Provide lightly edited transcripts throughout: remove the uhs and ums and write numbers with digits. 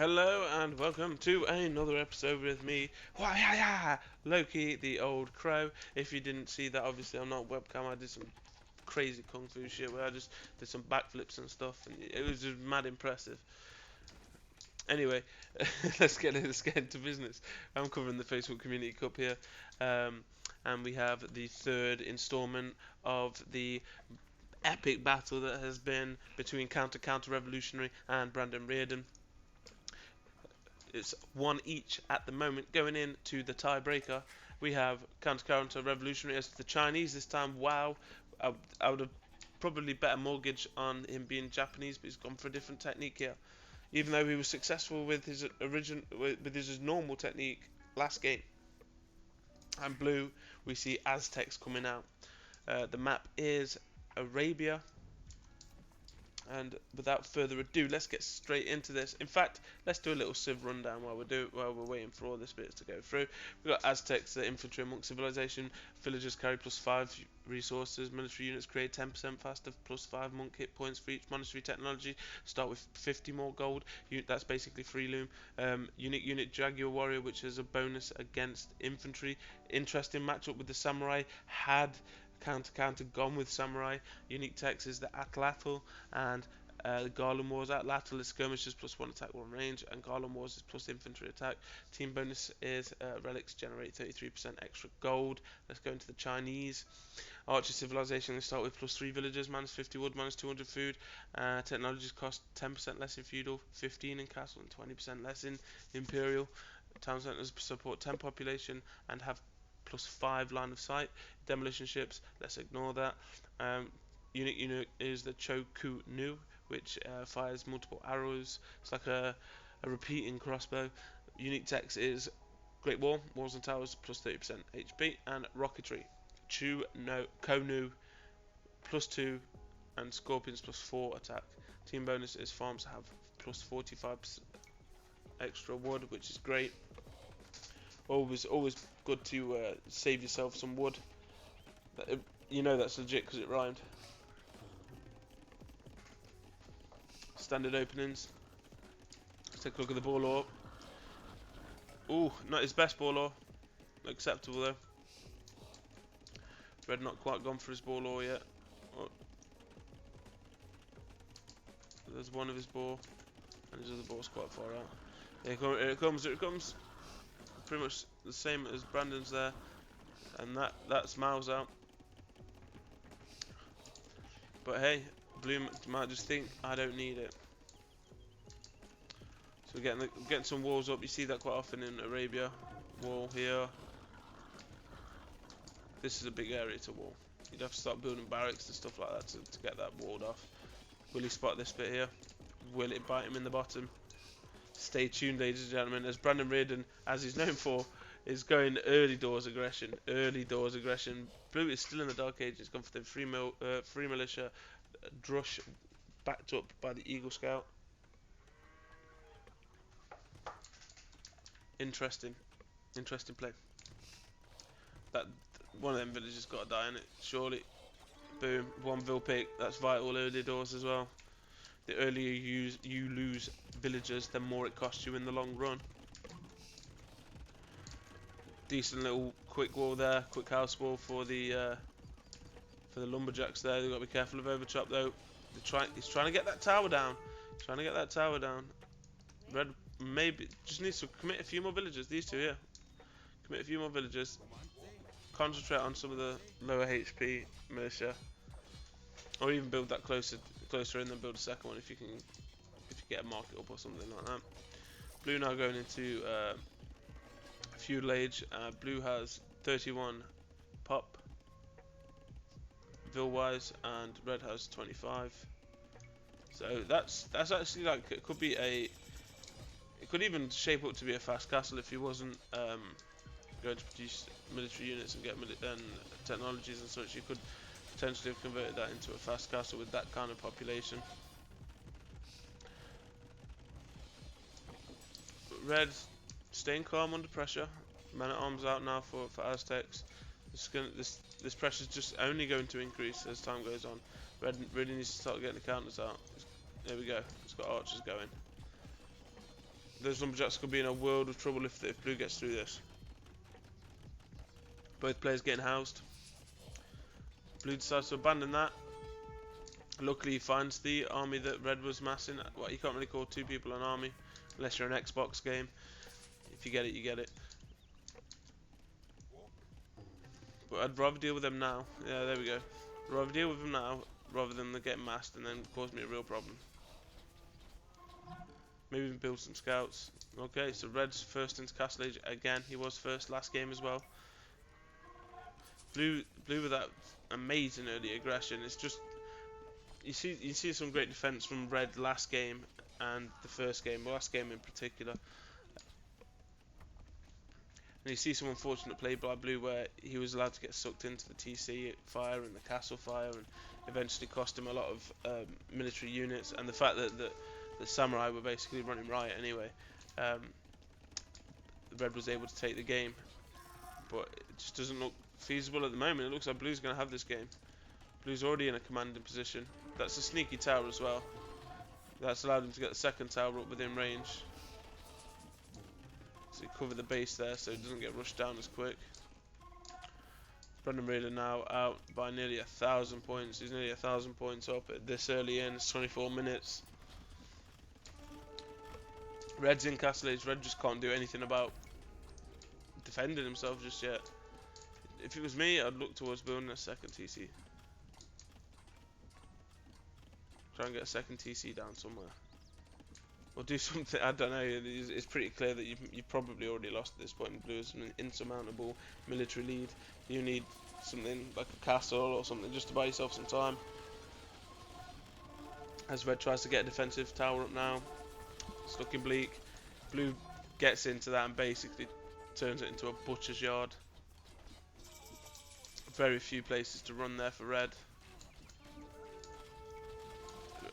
Hello and welcome to another episode with me, Loki, the old crow. If you didn't see that, obviously I'm not webcam. I did some crazy kung fu shit where I just did some backflips and stuff, and it was just mad impressive. Anyway, let's get into business. I'm covering the Facebook Community Cup here, and we have the third instalment of the epic battle that has been between counterrevolutionary and Brandon Riordan. It's one each at the moment. Going into the tiebreaker, we have counterrevolutionary as the Chinese this time. Wow, I would have probably bet a mortgage on him being Japanese, but he's gone for a different technique here. Even though he was successful with his his normal technique last game. And blue, we see Aztecs coming out. The map is Arabia. And without further ado, let's get straight into this. In fact, let's do a little Civ rundown while we're waiting for all this bits to go through. We've got Aztecs, the infantry amongst civilization. Villagers carry +5 resources. Military units create 10% faster, +5 monk hit points for each monastery technology. Start with 50 more gold. That's basically free loom. Unique unit Jaguar warrior, which is a bonus against infantry. Interesting matchup with the samurai. Had counter gone with samurai. Unique text is the atlatl, and the Garland Wars atlatl is skirmishes +1 attack, 1 range, and Garland Wars is plus infantry attack. Team bonus is relics generate 33% extra gold. Let's go into the Chinese. Archer civilization, they start with +3 villagers, -50 wood, -200 food. Technologies cost 10% less in feudal, 15 in castle, and 20% less in imperial. Town centers support 10 population and have +5 line of sight. Demolition ships, let's ignore that. Unique unit is the Choku Nu, which fires multiple arrows. It's like a repeating crossbow. Unique text is Great Wall, walls and towers, +30% HP, and rocketry. Konu, +2, and scorpions +4 attack. Team bonus is farms have +45% extra wood, which is great. Always good to save yourself some wood. You know that's legit because it rhymed. Standard openings. Let's take a look at the ball law. Ooh, not his best ball law. Acceptable though. Red not quite gone for his ball law yet. Oh. There's one of his ball, and his other ball's quite far out. Here it comes. Pretty much the same as Brandon's there, and that's miles out. But hey, blue might just think I don't need it. So we're getting some walls up. You see that quite often in Arabia. Wall here. This is a big area to wall. You'd have to start building barracks and stuff like that to get that walled off. Will he spot this bit here? Will it bite him in the bottom? Stay tuned, ladies and gentlemen, as Brandon Riordan, as he's known for, is going early doors aggression. Blue is still in the Dark Age. He's gone for the free militia drush, backed up by the Eagle Scout. Interesting play. That one of them villagers got to die in it, surely. Boom, one vill pick. That's vital early doors as well. The earlier you lose villagers, the more it costs you in the long run. Decent little quick wall there, quick house wall for the lumberjacks there. They've got to be careful of overchop though. He's trying to get that tower down. Red maybe just needs to commit a few more villagers. These two here. Commit a few more villagers. Concentrate on some of the lower HP militia. Or even build that closer in, then build a second one if you get a market up or something like that. Blue now going into feudal age. Blue has 31 pop vill wise, and red has 25. So that's actually like it could even shape up to be a fast castle if he wasn't going to produce military units and get technologies and such. You could potentially have converted that into a fast castle with that kind of population. Red staying calm under pressure. Man at arms out now for Aztecs. This pressure is just only going to increase as time goes on. Red really needs to start getting the counters out. There we go. It's got archers going. Those lumberjacks could be in a world of trouble if blue gets through this. Both players getting housed. Blue decides to abandon that. Luckily he finds the army that red was massing. Well, you can't really call two people an army unless you're an Xbox game. If you get it, you get it. But I'd rather deal with them now. Yeah, there we go. I'd rather deal with them now rather than they get massed and then cause me a real problem. Maybe even build some scouts. Okay, so red's first into Castle Age again. He was first last game as well. Blue with that amazing early aggression. It's just you see some great defense from red last game and the first game, last game in particular. And you see some unfortunate play by blue where he was allowed to get sucked into the TC fire and the castle fire, and eventually cost him a lot of military units. And the fact that the samurai were basically running riot anyway, red was able to take the game, but it just doesn't look feasible at the moment. It looks like blue's going to have this game. Blue's already in a commanding position. That's a sneaky tower as well. That's allowed him to get the second tower up within range. So he covered the base there so it doesn't get rushed down as quick. Brandonriordan now out by nearly 1,000 points. He's nearly 1,000 points up at this early in. It's 24 minutes. Red's in Castle Age. Red just can't do anything about defending himself just yet. If it was me, I'd look towards building a second TC. Try and get a second TC down somewhere. Or do something, I don't know. It's pretty clear that you've probably already lost at this point. Blue is an insurmountable military lead. You need something like a castle or something just to buy yourself some time. As red tries to get a defensive tower up now. It's looking bleak. Blue gets into that and basically turns it into a butcher's yard. Very few places to run there for red.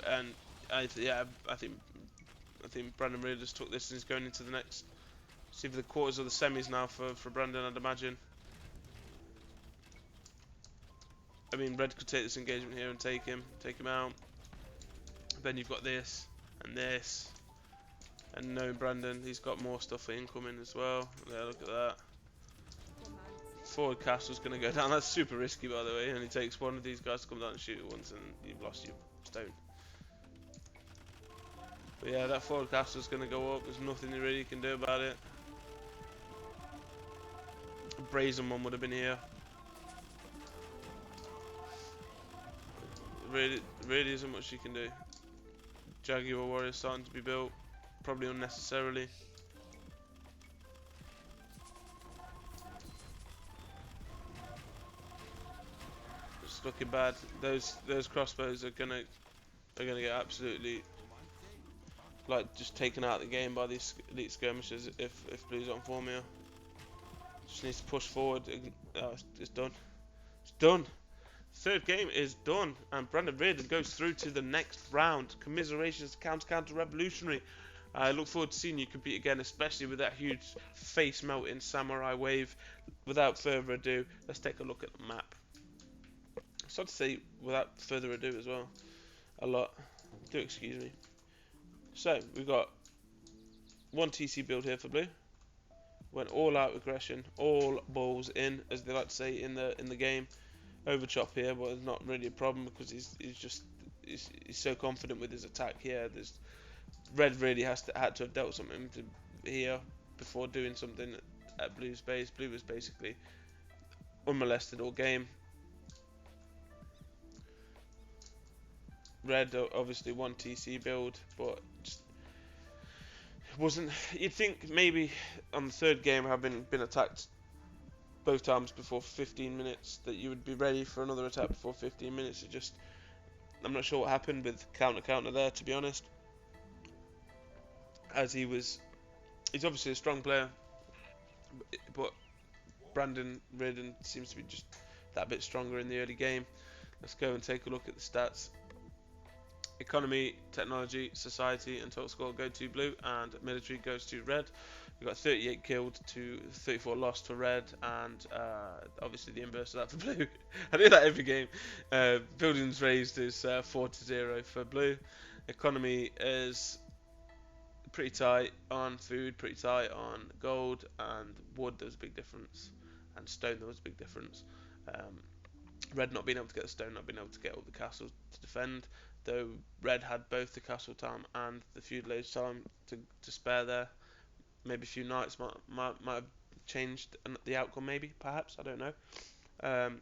And I think Brandonriordan just took this and is going into the next. See for the quarters or the semis now for Brandon, I'd imagine. I mean, red could take this engagement here and take him out. Then you've got this and this, and knowing Brandon, he's got more stuff incoming as well. Yeah, look at that. Forward castle's going to go down. That's super risky, by the way. It only takes one of these guys to come down and shoot it once, and you've lost your stone. But yeah, that forward castle's going to go up. There's nothing you really can do about it. A brazen one would have been here. Really isn't much you can do. Jaguar warrior starting to be built, probably unnecessarily. It's looking bad. Those crossbows are gonna get absolutely like just taken out of the game by these elite skirmishers if blue's on form here. Just needs to push forward. Oh, it's done. It's done. Third game is done, and Brandonriordan goes through to the next round. Commiserations, counterrevolutionary. I look forward to seeing you compete again, especially with that huge face-melting samurai wave. Without further ado, let's take a look at the map. It's hard to say without further ado as well. A lot. Do excuse me. So we've got one TC build here for blue. Went all out aggression, all balls in, as they like to say in the game. Overchop here, but it's not really a problem because he's so confident with his attack here. Red really had to have dealt something here before doing something at blue's base. Blue was basically unmolested all game. Red obviously one TC build, but just wasn't. You'd think maybe on the third game, having been attacked both times before 15 minutes, that you would be ready for another attack before 15 minutes. It just, I'm not sure what happened with counter there, to be honest. As he's obviously a strong player, but Brandonriordan seems to be just that bit stronger in the early game. Let's go and take a look at the stats. Economy, technology, society, and total score go to blue, and military goes to red. We've got 38 killed to 34 lost for red, and obviously the inverse of that for blue. I do that every game. Buildings raised is 4-0 for blue. Economy is pretty tight on food, pretty tight on gold and wood. There was a big difference, and stone there was a big difference. Um, Red not being able to get the stone, not being able to get all the castles to defend, though Red had both the castle time and the feudal age time to spare there. Maybe a few knights might have changed the outcome, maybe, perhaps, I don't know. Um,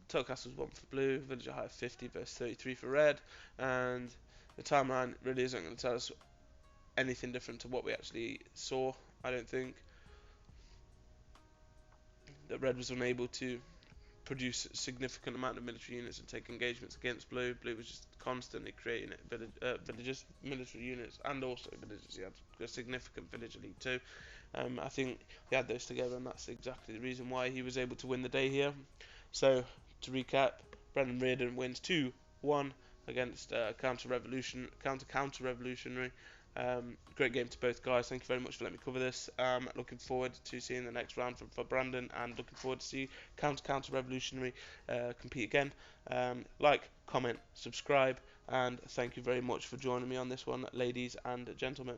Total castles 1 for blue, villager height 50 versus 33 for red, and the timeline really isn't going to tell us anything different to what we actually saw. I don't think that red was unable to produce a significant amount of military units and take engagements against blue. Blue was just constantly creating villages, military units, and also villages. He had a significant village elite too. I think he had those together, and that's exactly the reason why he was able to win the day here. So, to recap, Brandon Riordan wins 2-1 against counter-revolutionary. Great game to both guys. Thank you very much for letting me cover this. Looking forward to seeing the next round for Brandon, and looking forward to see counter-revolutionary compete again. Like, comment, subscribe, and thank you very much for joining me on this one, ladies and gentlemen.